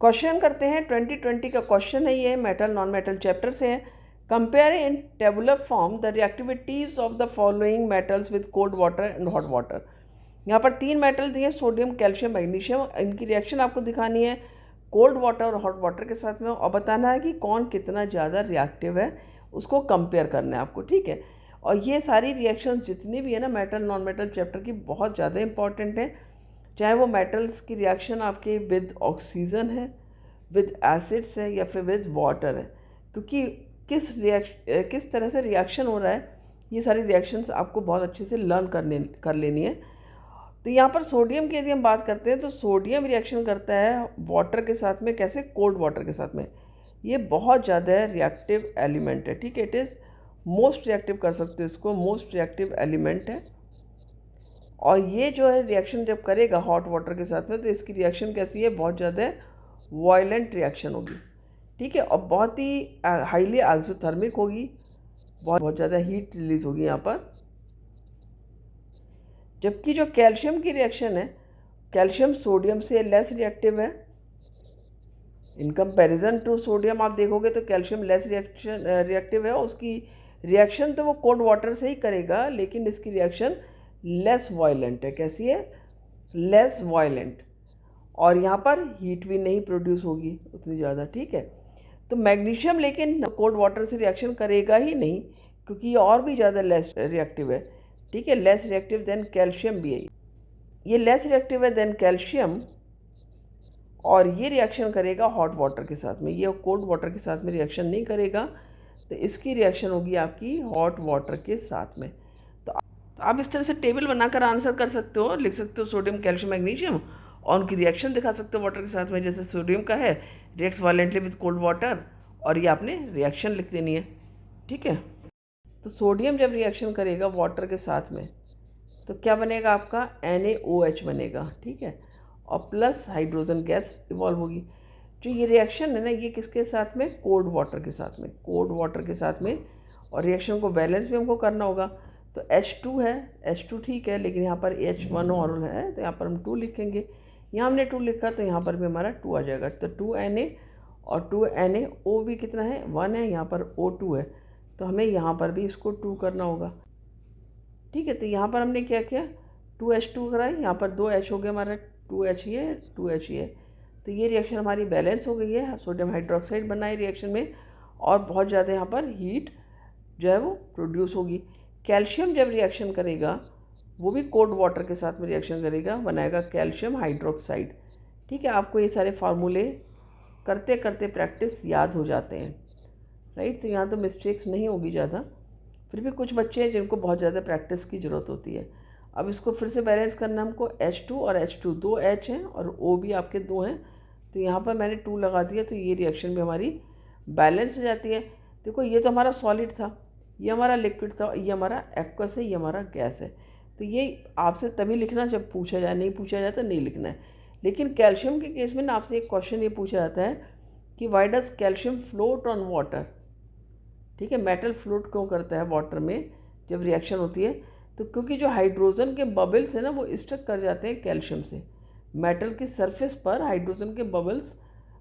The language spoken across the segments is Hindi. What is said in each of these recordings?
क्वेश्चन करते हैं 2020 का क्वेश्चन है ये, मेटल नॉन मेटल चैप्टर से है। Compare in tabular form the reactivities of the following metals with cold water and hot water. यहाँ पर 3 मेटल दिए, सोडियम, कैल्शियम, मैग्नीशियम। इनकी रिएक्शन आपको दिखानी है कोल्ड वाटर और हॉट वाटर के साथ में, और बताना है कि कौन कितना ज़्यादा रिएक्टिव है, उसको कंपेयर करना है आपको, ठीक है। और ये सारी रिएक्शंस जितनी भी है ना मेटल नॉन मेटल चैप्टर की, बहुत ज़्यादा इंपॉर्टेंट है। चाहे वो मेटल्स की रिएक्शन आपके विद ऑक्सीजन है, विद एसिड्स है, या फिर विद वाटर है, क्योंकि किस तरह से रिएक्शन हो रहा है, ये सारी रिएक्शंस आपको बहुत अच्छे से लर्न कर लेनी है। तो यहाँ पर सोडियम की यदि हम बात करते हैं तो सोडियम रिएक्शन करता है वाटर के साथ में, कैसे? कोल्ड वाटर के साथ में। ये बहुत ज़्यादा रिएक्टिव एलिमेंट है, ठीक है। इट इज़ मोस्ट रिएक्टिव कर सकते हो इसको, मोस्ट रिएक्टिव एलिमेंट है। और ये जो है रिएक्शन जब करेगा हॉट वाटर के साथ में, तो इसकी रिएक्शन कैसी है? बहुत ज़्यादा वायलेंट रिएक्शन होगी, ठीक है। और बहुत ही हाईली एक्सोथर्मिक होगी, बहुत ज़्यादा हीट रिलीज होगी यहाँ पर। जबकि जो कैल्शियम की रिएक्शन है, कैल्शियम सोडियम से लेस रिएक्टिव है। इन कंपैरिजन टू सोडियम आप देखोगे तो कैल्शियम लेस रिएक्टिव है। उसकी रिएक्शन तो वो कोल्ड वाटर से ही करेगा, लेकिन इसकी रिएक्शन लेस वायलेंट है। कैसी है? Less violent. और यहाँ पर हीट भी नहीं प्रोड्यूस होगी उतनी ज़्यादा, ठीक है। तो मैग्नीशियम लेकिन कोल्ड वाटर से रिएक्शन करेगा ही नहीं, क्योंकि ये और भी ज़्यादा लेस रिएक्टिव है, ठीक है। लेस रिएक्टिव देन कैल्शियम भी है, ये लेस रिएक्टिव है देन कैल्शियम। और ये रिएक्शन करेगा हॉट वाटर के साथ में, ये कोल्ड वाटर के साथ में रिएक्शन नहीं करेगा। तो इसकी रिएक्शन होगी आपकी हॉट वाटर के साथ में। तो आप इस तरह से टेबल बनाकर आंसर कर सकते हो, लिख सकते हो सोडियम, कैल्शियम, मैग्नीशियम, और उनकी रिएक्शन दिखा सकते हो वाटर के साथ में। जैसे सोडियम का है, reacts violently with cold water, और ये आपने रिएक्शन लिख देनी है, ठीक है। तो सोडियम जब रिएक्शन करेगा वाटर के साथ में, तो क्या बनेगा? आपका NaOH बनेगा, ठीक है। और प्लस हाइड्रोजन गैस इवॉल्व होगी। जो ये रिएक्शन है ना, ये किसके साथ में? कोल्ड वाटर के साथ में, कोल्ड वाटर के साथ में। और रिएक्शन को बैलेंस भी हमको करना होगा। तो H2 है, H2 ठीक है, लेकिन यहाँ पर H1 और है, तो यहाँ पर हम 2 लिखेंगे। यहाँ हमने 2 लिखा, तो यहाँ पर भी हमारा 2 आ जाएगा। तो 2Na और 2NaO भी कितना है? 1 है। यहाँ पर O2 है, तो हमें यहाँ पर भी इसको 2 करना होगा, ठीक है। तो यहाँ पर हमने क्या किया? 2H2 करा है, यहाँ पर 2H हो गया हमारा, 2H ये 2H ये। तो ये रिएक्शन हमारी बैलेंस हो गई है, सोडियम हाइड्रोक्साइड बना है रिएक्शन में, और बहुत ज़्यादा यहाँ पर हीट जो है वो प्रोड्यूस होगी। कैल्शियम जब रिएक्शन करेगा, वो भी कोल्ड वाटर के साथ में रिएक्शन करेगा, बनाएगा कैल्शियम हाइड्रोक्साइड, ठीक है। आपको ये सारे फार्मूले करते करते प्रैक्टिस याद हो जाते हैं, राइट। तो यहाँ तो मिस्टेक्स नहीं होगी ज़्यादा, फिर भी कुछ बच्चे हैं जिनको बहुत ज़्यादा प्रैक्टिस की ज़रूरत होती है। अब इसको फिर से बैलेंस करना हमको। H2 और H2 2 H हैं, और O भी आपके 2 हैं। तो यहाँ पर मैंने 2 लगा दिया, तो ये रिएक्शन भी हमारी बैलेंस हो जाती है। देखो, ये तो हमारा सॉलिड था, ये हमारा लिक्विड था, ये हमारा एक्वस है, ये हमारा गैस है। तो ये आपसे तभी लिखना जब पूछा जाए, नहीं पूछा जाए तो नहीं लिखना है। लेकिन कैल्शियम के केस में ना आपसे एक क्वेश्चन ये पूछा जाता है कि why does calcium float on water, ठीक है। मेटल फ्लोट क्यों करता है वाटर में जब रिएक्शन होती है? तो क्योंकि जो हाइड्रोजन के बबल्स हैं ना, वो स्टक कर जाते हैं कैल्शियम से। मेटल की सरफेस पर हाइड्रोजन के बबल्स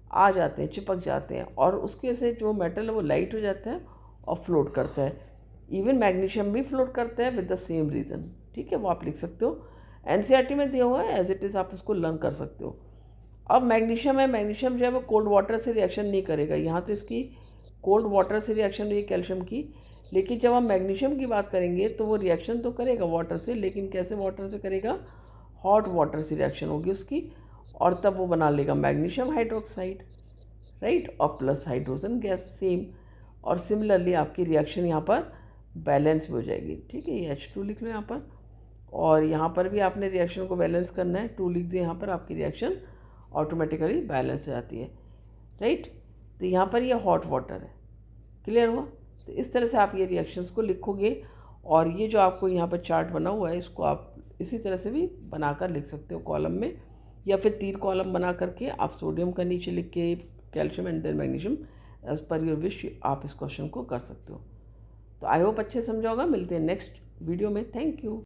आ जाते हैं, चिपक जाते हैं, और उसके से जो मेटल है वो लाइट हो जाता है और फ्लोट करता है। इवन मैग्नीशियम भी फ्लोट करता है विद द सेम रीज़न, ठीक है। वो आप लिख सकते हो, NCERT में दिया हुआ है, एज इट इज़ आप इसको लर्न कर सकते हो। अब मैग्नीशियम है, मैग्नीशियम जो है वो कोल्ड वाटर से रिएक्शन नहीं करेगा। यहाँ तो इसकी कोल्ड वाटर से रिएक्शन हुई कैल्शियम की, लेकिन जब हम मैग्नीशियम की बात करेंगे तो वो रिएक्शन तो करेगा वाटर से, लेकिन कैसे वाटर से करेगा? हॉट वाटर से रिएक्शन होगी उसकी, और तब वो बना लेगा मैग्नीशियम हाइड्रोक्साइड, राइट, और प्लस हाइड्रोजन गैस सेम। और सिमिलरली आपकी रिएक्शन यहाँ पर बैलेंस भी हो जाएगी, ठीक है। ये H2 लिख लो यहाँ पर, और यहाँ पर भी आपने रिएक्शन को बैलेंस करना है, 2 लिख दिए यहाँ पर, आपकी रिएक्शन ऑटोमेटिकली बैलेंस हो जाती है, राइट। तो यहाँ पर ये हॉट वाटर है, क्लियर हुआ? तो इस तरह से आप ये रिएक्शंस को लिखोगे, और ये जो आपको यहाँ पर चार्ट बना हुआ है, इसको आप इसी तरह से भी बनाकर लिख सकते हो कॉलम में, या फिर 3 कॉलम बना करके आप सोडियम का नीचे लिख के calcium and then magnesium, as per your wish आप इस क्वेश्चन को कर सकते हो। तो आई होप अच्छे समझा होगा। मिलते हैं नेक्स्ट वीडियो में। Thank you.